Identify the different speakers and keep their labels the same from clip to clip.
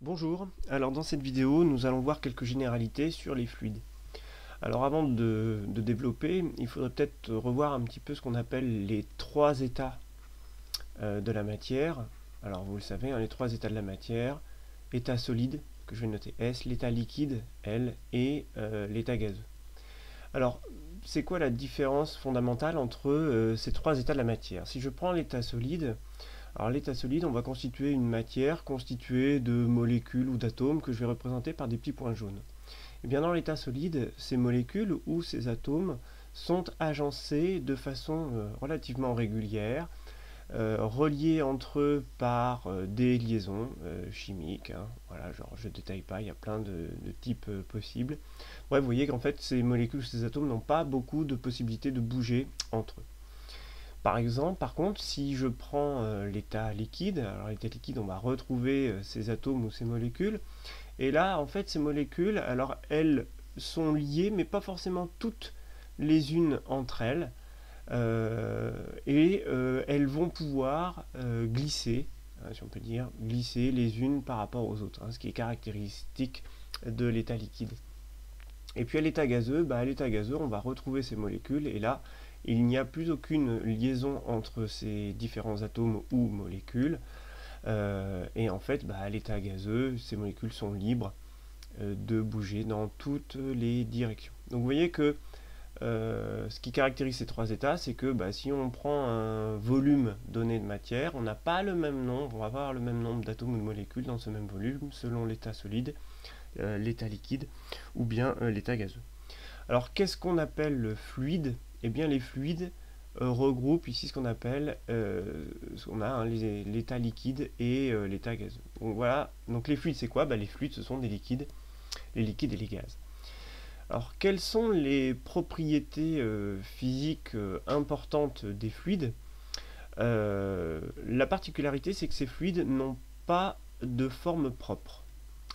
Speaker 1: Bonjour, alors dans cette vidéo nous allons voir quelques généralités sur les fluides. Alors avant de développer, il faudrait peut-être revoir un petit peu ce qu'on appelle les trois états de la matière. Alors vous le savez, hein, les trois états de la matière, état solide, que je vais noter S, l'état liquide, L, et l'état gazeux. Alors c'est quoi la différence fondamentale entre ces trois états de la matière? Si je prends l'état solide, alors l'état solide, on va constituer une matière constituée de molécules ou d'atomes que je vais représenter par des petits points jaunes. Et bien dans l'état solide, ces molécules ou ces atomes sont agencés de façon relativement régulière, reliés entre eux par des liaisons chimiques. Hein. Voilà, genre je ne détaille pas, il y a plein de types possibles. Bref, vous voyez qu'en fait ces molécules ou ces atomes n'ont pas beaucoup de possibilités de bouger entre eux. Par exemple, par contre, si je prends l'état liquide, alors l'état liquide, on va retrouver ces atomes ou ces molécules, et là, en fait, ces molécules, alors elles sont liées, mais pas forcément toutes les unes entre elles, elles vont pouvoir glisser, hein, si on peut dire, glisser les unes par rapport aux autres, hein, ce qui est caractéristique de l'état liquide. Et puis à l'état gazeux, on va retrouver ces molécules, et là, il n'y a plus aucune liaison entre ces différents atomes ou molécules. Et en fait, à l'état gazeux, ces molécules sont libres de bouger dans toutes les directions. Donc vous voyez que ce qui caractérise ces trois états, c'est que si on prend un volume donné de matière, on n'a pas le même nombre, on va avoir le même nombre d'atomes ou de molécules dans ce même volume, selon l'état solide, l'état liquide ou bien l'état gazeux. Alors qu'est-ce qu'on appelle le fluide? Eh bien les fluides regroupent ici ce qu'on appelle l'état liquide et l'état gazeux. Donc voilà, donc les fluides c'est quoi? Les fluides ce sont des liquides, les liquides et les gaz. Alors quelles sont les propriétés physiques importantes des fluides? La particularité c'est que ces fluides n'ont pas de forme propre.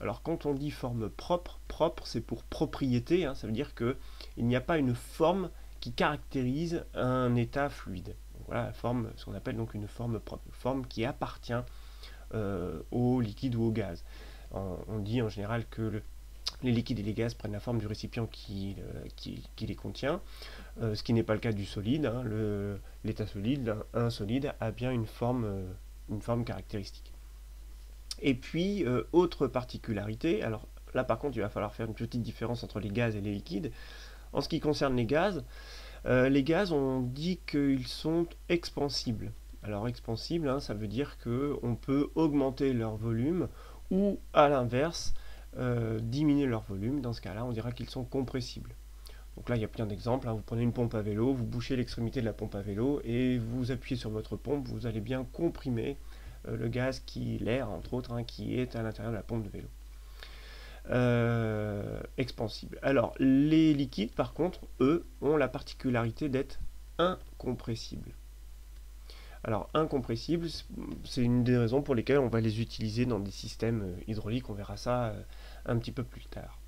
Speaker 1: Alors quand on dit forme propre, propre c'est pour propriété, hein, ça veut dire qu'il n'y a pas une forme qui caractérise un état fluide. Donc voilà la forme, ce qu'on appelle donc une forme propre, une forme qui appartient au liquide ou au gaz. On dit en général que les liquides et les gaz prennent la forme du récipient qui les contient, ce qui n'est pas le cas du solide. Hein, l'état solide, un solide a bien une forme caractéristique. Et puis, autre particularité, alors là par contre il va falloir faire une petite différence entre les gaz et les liquides. En ce qui concerne les gaz on dit qu'ils sont expansibles. Alors expansibles, hein, ça veut dire qu'on peut augmenter leur volume ou à l'inverse, diminuer leur volume. Dans ce cas-là, on dira qu'ils sont compressibles. Donc là, il y a plein d'exemples. Hein. Vous prenez une pompe à vélo, vous bouchez l'extrémité de la pompe à vélo et vous appuyez sur votre pompe, vous allez bien comprimer le gaz, l'air entre autres, hein, qui est à l'intérieur de la pompe de vélo. Expansible. Alors, les liquides, par contre, eux, ont la particularité d'être incompressibles. Alors, incompressibles, c'est une des raisons pour lesquelles on va les utiliser dans des systèmes hydrauliques. On verra ça un petit peu plus tard.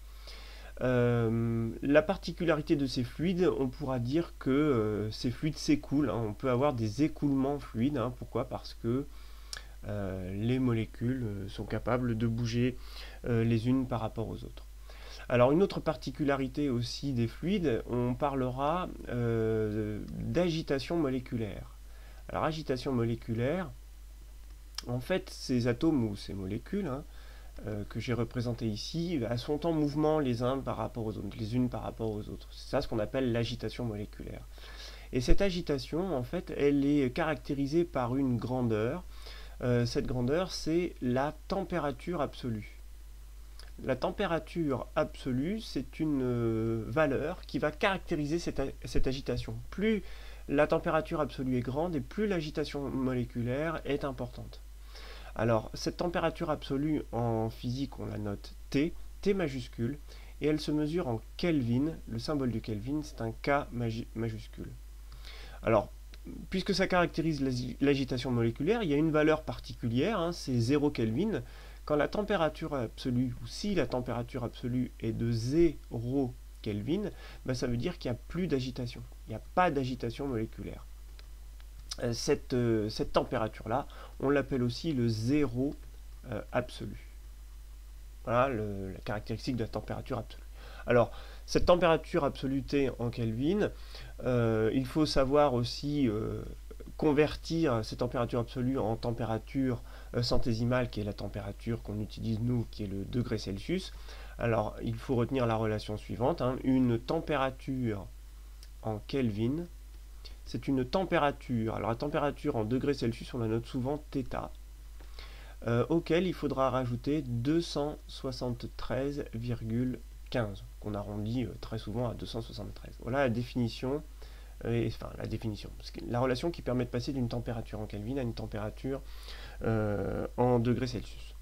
Speaker 1: La particularité de ces fluides, on pourra dire que ces fluides s'écoulent. Hein. On peut avoir des écoulements fluides. Hein. Pourquoi? Parce que les molécules sont capables de bouger les unes par rapport aux autres. Alors une autre particularité aussi des fluides, on parlera d'agitation moléculaire. Alors agitation moléculaire, en fait ces atomes ou ces molécules hein, que j'ai représentées ici, elles sont en mouvement les uns par rapport aux autres, les unes par rapport aux autres. C'est ça ce qu'on appelle l'agitation moléculaire. Et cette agitation, en fait, elle est caractérisée par une grandeur. Cette grandeur, c'est la température absolue. La température absolue, c'est une valeur qui va caractériser cette agitation. Plus la température absolue est grande et plus l'agitation moléculaire est importante. Alors, cette température absolue en physique, on la note T, T majuscule, et elle se mesure en Kelvin. Le symbole du Kelvin, c'est un K majuscule. Alors, puisque ça caractérise l'agitation moléculaire, il y a une valeur particulière, hein, c'est 0 Kelvin. Quand la température absolue, ou si la température absolue est de 0 Kelvin, ça veut dire qu'il n'y a plus d'agitation. Il n'y a pas d'agitation moléculaire. Cette température-là, on l'appelle aussi le zéro absolu. Voilà la caractéristique de la température absolue. Alors, cette température absolue T en Kelvin, il faut savoir aussi convertir cette température absolue en température centésimale, qui est la température qu'on utilise nous, qui est le degré Celsius. Alors, il faut retenir la relation suivante, hein. Une température en Kelvin, c'est une température. Alors, la température en degrés Celsius, on la note souvent θ, auquel il faudra rajouter 273,15, qu'on arrondit très souvent à 273. Voilà la définition, la relation qui permet de passer d'une température en Kelvin à une température en degrés Celsius.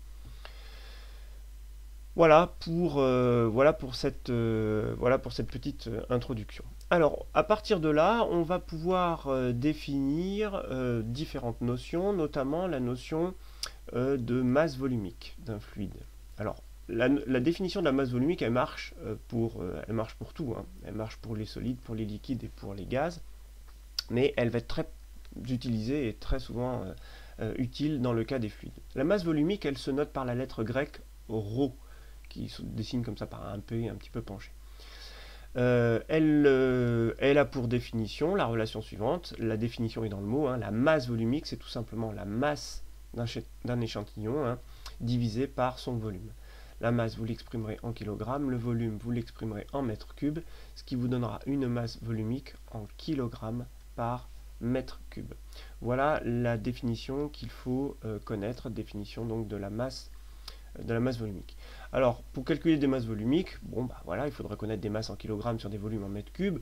Speaker 1: Voilà pour cette petite introduction. Alors, à partir de là, on va pouvoir définir différentes notions, notamment la notion de masse volumique d'un fluide. Alors, la définition de la masse volumique, elle marche pour tout, hein. Elle marche pour les solides, pour les liquides et pour les gaz, mais elle va être très utilisée et très souvent utile dans le cas des fluides. La masse volumique, elle se note par la lettre grecque ρ, qui se dessine comme ça par un P un petit peu penché. Elle a pour définition la relation suivante. La définition est dans le mot, hein. La masse volumique, c'est tout simplement la masse d'un échantillon, hein, divisé par son volume. La masse, vous l'exprimerez en kilogrammes, le volume, vous l'exprimerez en mètres cubes, ce qui vous donnera une masse volumique en kilogrammes par mètre cube. Voilà la définition qu'il faut connaître, définition donc de la masse volumique. Alors, pour calculer des masses volumiques, il faudra connaître des masses en kilogrammes sur des volumes en mètres cubes.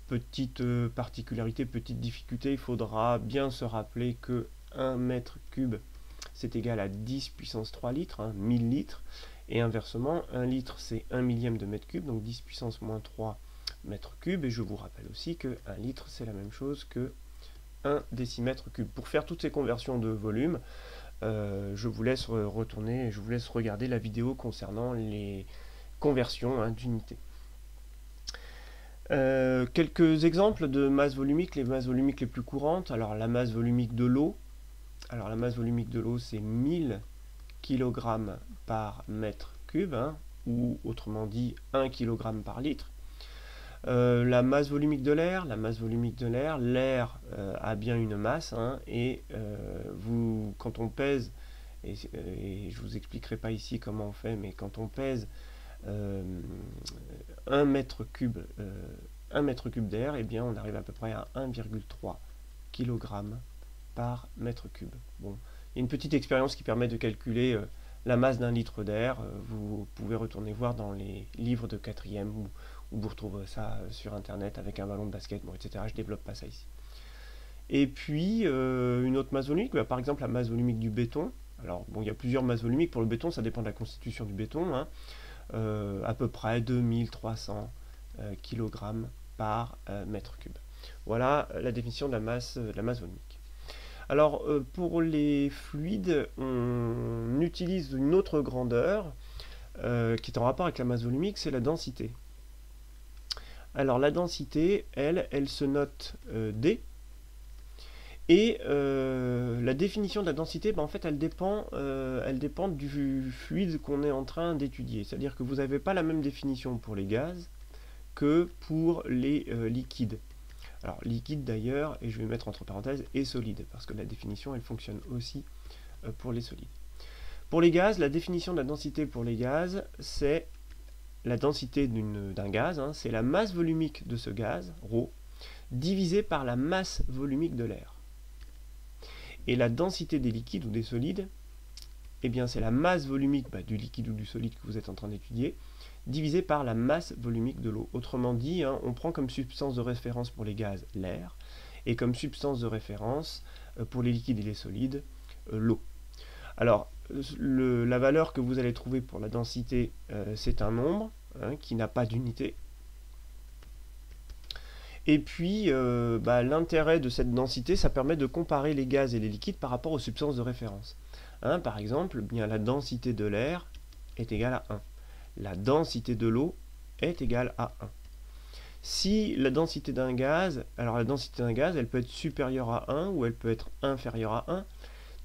Speaker 1: Petite particularité, petite difficulté, il faudra bien se rappeler que 1 mètre cube, c'est égal à 10 puissance 3 litres, hein, 1000 litres, et inversement, 1 litre, c'est 1 millième de mètre cube, donc 10 puissance moins 3 mètres cubes, et je vous rappelle aussi que 1 litre, c'est la même chose que 1 décimètre cube. Pour faire toutes ces conversions de volume, je vous laisse retourner, je vous laisse regarder la vidéo concernant les conversions, hein, d'unités. Quelques exemples de masse volumique, les masses volumiques les plus courantes. Alors la masse volumique de l'eau, c'est 1000 kg par mètre cube, hein, ou autrement dit 1 kg par litre. La masse volumique de l'air, l'air a bien une masse, hein, et quand on pèse, et je vous expliquerai pas ici comment on fait, mais quand on pèse 1 mètre cube d'air, eh bien on arrive à peu près à 1,3 kg par mètre cube. Bon, il y a une petite expérience qui permet de calculer la masse d'un litre d'air. Vous pouvez retourner voir dans les livres de 4e où vous retrouverez ça sur internet avec un ballon de basket, bon, etc. Je développe pas ça ici. Et puis une autre masse volumique, par exemple la masse volumique du béton. Alors bon, il y a plusieurs masses volumiques pour le béton, ça dépend de la constitution du béton, hein. À peu près 2300 kg par mètre cube. Voilà la définition de la masse volumique. Alors pour les fluides, on utilise une autre grandeur qui est en rapport avec la masse volumique, c'est la densité. Alors la densité, elle se note D, et la définition de la densité, en fait, elle dépend du fluide qu'on est en train d'étudier. C'est-à-dire que vous n'avez pas la même définition pour les gaz que pour les liquides. Alors liquide d'ailleurs, et je vais mettre entre parenthèses, et solide, parce que la définition, elle fonctionne aussi pour les solides. Pour les gaz, la définition de la densité pour les gaz, c'est la densité d'un gaz, hein, c'est la masse volumique de ce gaz, ρ, divisée par la masse volumique de l'air. Et la densité des liquides ou des solides, eh bien c'est la masse volumique du liquide ou du solide que vous êtes en train d'étudier, divisée par la masse volumique de l'eau. Autrement dit, hein, on prend comme substance de référence pour les gaz l'air, et comme substance de référence pour les liquides et les solides l'eau. Alors, la valeur que vous allez trouver pour la densité, c'est un nombre, hein, qui n'a pas d'unité. Et puis, l'intérêt de cette densité, ça permet de comparer les gaz et les liquides par rapport aux substances de référence. Hein, par exemple, bien, la densité de l'air est égale à 1. La densité de l'eau est égale à 1. Si la densité d'un gaz, alors la densité d'un gaz, elle peut être supérieure à 1 ou elle peut être inférieure à 1.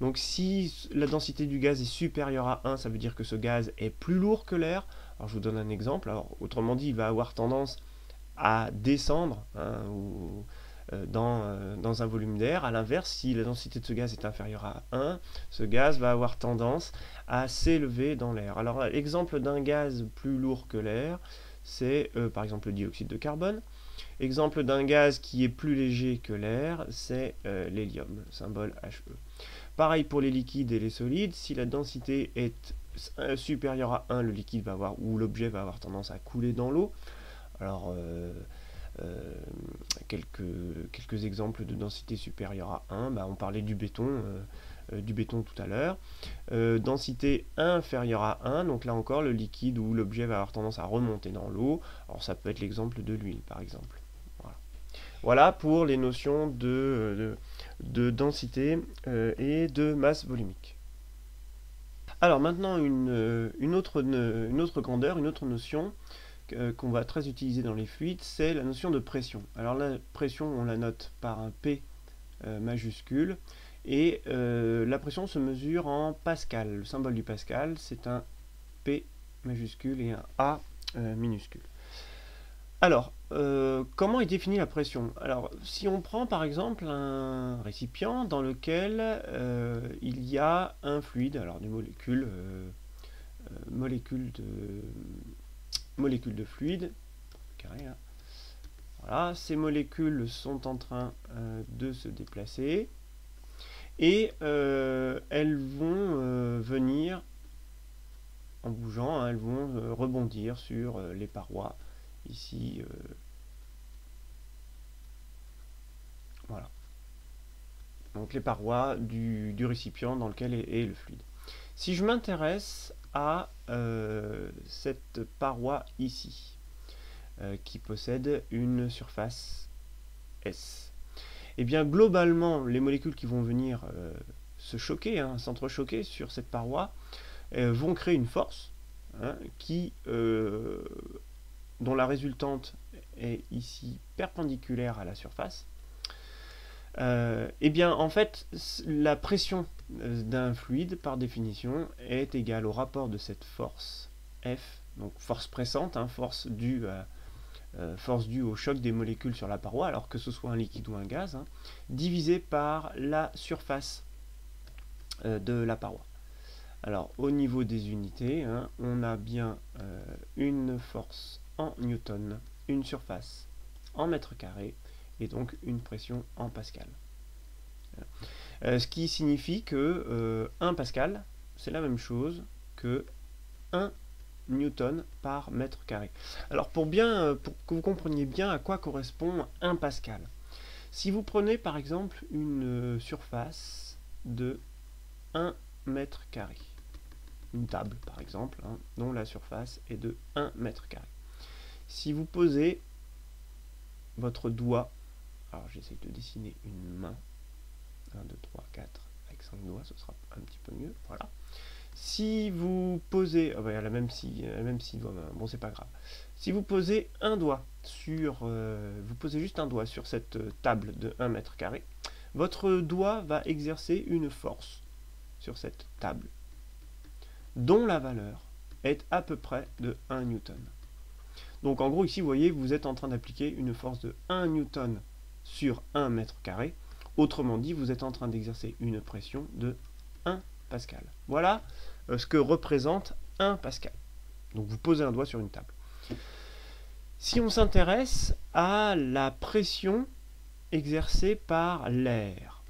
Speaker 1: Donc si la densité du gaz est supérieure à 1, ça veut dire que ce gaz est plus lourd que l'air. Alors je vous donne un exemple. Alors, autrement dit, il va avoir tendance à descendre dans un volume d'air. A l'inverse, si la densité de ce gaz est inférieure à 1, ce gaz va avoir tendance à s'élever dans l'air. Alors l'exemple d'un gaz plus lourd que l'air, c'est par exemple le dioxyde de carbone. Exemple d'un gaz qui est plus léger que l'air, c'est l'hélium, symbole He. Pareil pour les liquides et les solides, si la densité est supérieure à 1, le liquide va avoir, ou l'objet va avoir tendance à couler dans l'eau. Alors, quelques exemples de densité supérieure à 1, on parlait du béton tout à l'heure. Densité inférieure à 1, donc là encore, le liquide ou l'objet va avoir tendance à remonter dans l'eau. Alors, ça peut être l'exemple de l'huile, par exemple. Voilà pour les notions de densité et de masse volumique. Alors maintenant une autre grandeur, une autre notion qu'on va très utiliser dans les fluides, c'est la notion de pression. Alors la pression, on la note par un P majuscule, et la pression se mesure en pascal. Le symbole du pascal, c'est un P majuscule et un A minuscule. Alors, comment est définie la pression? Alors, si on prend par exemple un récipient dans lequel il y a un fluide, alors des molécules de fluide, carré, hein. Voilà, ces molécules sont en train de se déplacer et elles vont venir en bougeant, hein, elles vont rebondir sur les parois ici. Voilà. Donc les parois du récipient dans lequel est le fluide. Si je m'intéresse à cette paroi ici, qui possède une surface S, et bien globalement, les molécules qui vont venir se choquer, hein, s'entrechoquer sur cette paroi, vont créer une force, hein, dont la résultante est ici perpendiculaire à la surface. Et bien en fait, la pression d'un fluide, par définition, est égale au rapport de cette force F, donc force pressante, hein, force due au choc des molécules sur la paroi, alors que ce soit un liquide ou un gaz, hein, divisé par la surface de la paroi. Alors au niveau des unités, hein, on a bien une force en newton, une surface en mètres carrés, et donc une pression en pascal. Ce qui signifie que 1 pascal, c'est la même chose que 1 newton par mètre carré. Alors pour que vous compreniez bien à quoi correspond 1 pascal, si vous prenez par exemple une surface de 1 mètre carré, une table par exemple, hein, dont la surface est de 1 mètre carré. Si vous posez votre doigt, alors j'essaie de dessiner une main, 1, 2, 3, 4, avec 5 doigts, ce sera un petit peu mieux, voilà. Si vous posez, elle a même 6 doigts, bon c'est pas grave. Si vous posez un doigt sur, vous posez juste un doigt sur cette table de 1 mètre carré, votre doigt va exercer une force sur cette table, dont la valeur est à peu près de 1 newton. Donc en gros ici vous voyez, vous êtes en train d'appliquer une force de 1 newton sur 1 mètre carré. Autrement dit, vous êtes en train d'exercer une pression de 1 pascal. Voilà ce que représente 1 pascal. Donc vous posez un doigt sur une table. Si on s'intéresse à la pression exercée par l'air,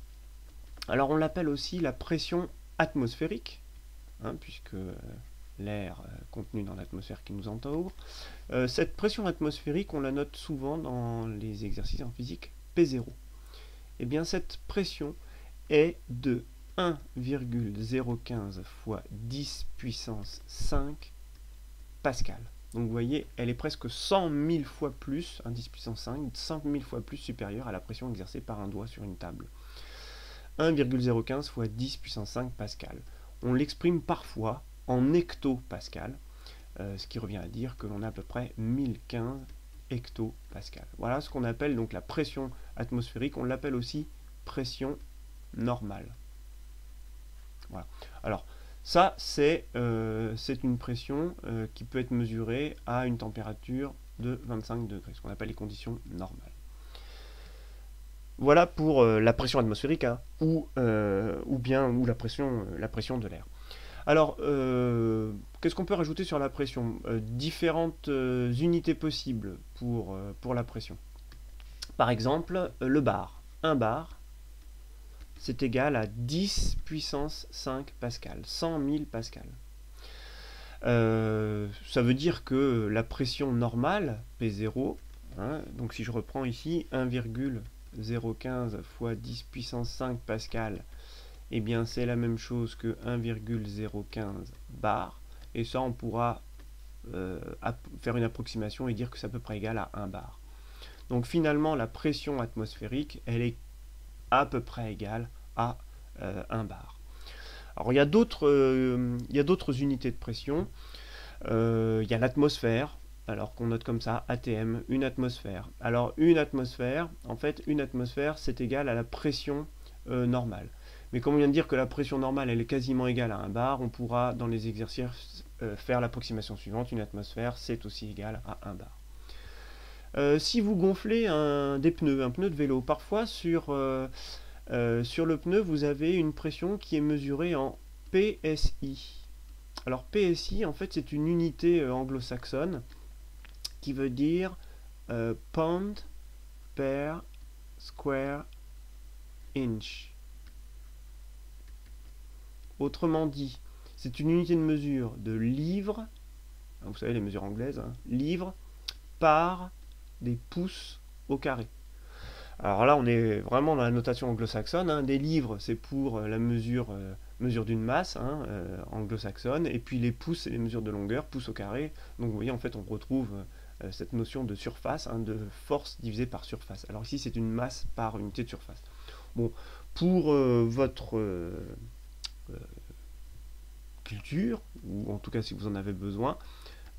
Speaker 1: alors on l'appelle aussi la pression atmosphérique, hein, puisque l'air contenu dans l'atmosphère qui nous entoure. Cette pression atmosphérique, on la note souvent dans les exercices en physique P0. Et bien cette pression est de 1,015 fois 10 puissance 5 pascal. Donc vous voyez, elle est presque 100 000 fois plus, 10 puissance 5, 100 000 fois plus supérieure à la pression exercée par un doigt sur une table. 1,015 fois 10 puissance 5 pascal. On l'exprime parfois en hectopascal, ce qui revient à dire que l'on a à peu près 1015 hectopascal. Voilà ce qu'on appelle donc la pression atmosphérique. On l'appelle aussi pression normale. Voilà. Alors, ça, c'est une pression qui peut être mesurée à une température de 25 degrés, ce qu'on appelle les conditions normales. Voilà pour la pression atmosphérique, hein, ou la pression de l'air. Alors, qu'est-ce qu'on peut rajouter sur la pression? Différentes unités possibles pour la pression. Par exemple, le bar. Un bar, c'est égal à 10 puissance 5 pascal, 100 000 pascal. Ça veut dire que la pression normale, P0, hein, donc si je reprends ici 1,015 fois 10 puissance 5 pascal, eh bien c'est la même chose que 1,015 bar, et ça on pourra faire une approximation et dire que c'est à peu près égal à 1 bar. Donc finalement la pression atmosphérique, elle est à peu près égale à 1 bar. Alors il y a d'autres unités de pression. Il y a l'atmosphère, alors qu'on note comme ça, ATM, une atmosphère. Alors une atmosphère, en fait, une atmosphère, c'est égal à la pression normale. Mais comme on vient de dire que la pression normale, elle est quasiment égale à 1 bar, on pourra, dans les exercices, faire l'approximation suivante. Une atmosphère, c'est aussi égal à 1 bar. Si vous gonflez un pneu de vélo, parfois sur le pneu, vous avez une pression qui est mesurée en PSI. Alors PSI, en fait, c'est une unité anglo-saxonne qui veut dire pound per square inch. Autrement dit, c'est une unité de mesure de livres, vous savez les mesures anglaises, hein, livres par des pouces au carré. Alors là, on est vraiment dans la notation anglo-saxonne, hein. Des livres, c'est pour la mesure d'une masse, hein, anglo-saxonne, et puis les pouces, c'est les mesures de longueur, pouces au carré. Donc vous voyez, en fait, on retrouve cette notion de surface, hein, de force divisée par surface. Alors ici, c'est une masse par unité de surface. Bon, pour votre culture, ou en tout cas si vous en avez besoin,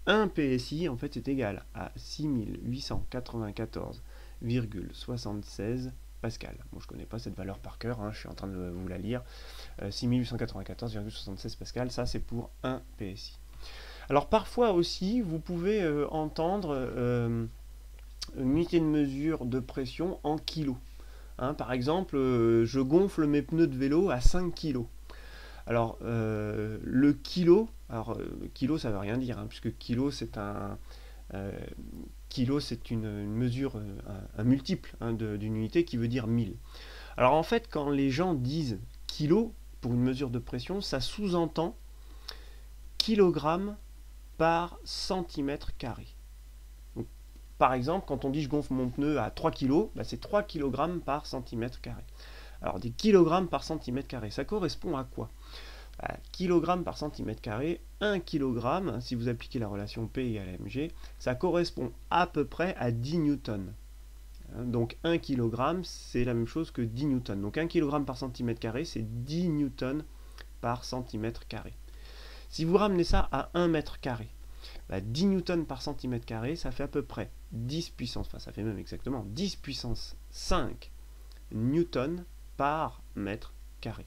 Speaker 1: un PSI, en fait, c'est égal à 6894,76 pascal. Bon, je ne connais pas cette valeur par cœur, hein, je suis en train de vous la lire. 6894,76 pascal, ça c'est pour un PSI. Alors parfois aussi, vous pouvez entendre une unité de mesure de pression en kilos. Hein, par exemple, je gonfle mes pneus de vélo à 5 kg. Alors, le kilo, kilo ça ne veut rien dire, hein, puisque kilo c'est une mesure, un multiple, hein, d'une unité qui veut dire 1000. Alors en fait, quand les gens disent kilo pour une mesure de pression, ça sous-entend kilogramme par centimètre carré. Donc, par exemple, quand on dit je gonfle mon pneu à 3 kg, bah, c'est 3 kg par centimètre carré. Alors des kilogrammes par centimètre carré, ça correspond à quoi? Kilogramme par centimètre carré, 1 kg, si vous appliquez la relation P égale à mg, ça correspond à peu près à 10 newtons. Donc 1 kg, c'est la même chose que 10 newtons. Donc 1 kg par centimètre carré, c'est 10 newtons par centimètre carré. Si vous ramenez ça à 1 mètre carré, 10 newtons par centimètre carré, ça fait à peu près 10 puissance, enfin ça fait même exactement 10 puissance 5 newtons par mètre carré.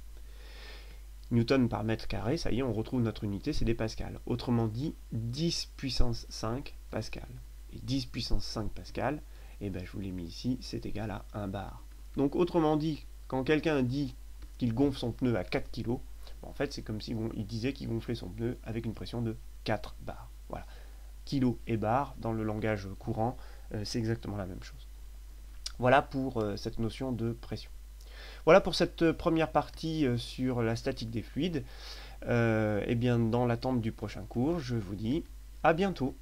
Speaker 1: Newton par mètre carré, ça y est, on retrouve notre unité, c'est des pascals. Autrement dit, 10 puissance 5 pascal. Et 10 puissance 5 pascal, et ben, je vous l'ai mis ici, c'est égal à 1 bar. Donc autrement dit, quand quelqu'un dit qu'il gonfle son pneu à 4 kg, en fait c'est comme s'il disait qu'il gonflait son pneu avec une pression de 4 bars. Voilà. Kilo et bar, dans le langage courant, c'est exactement la même chose. Voilà pour cette notion de pression. Voilà pour cette première partie sur la statique des fluides. Et bien dans l'attente du prochain cours, je vous dis à bientôt.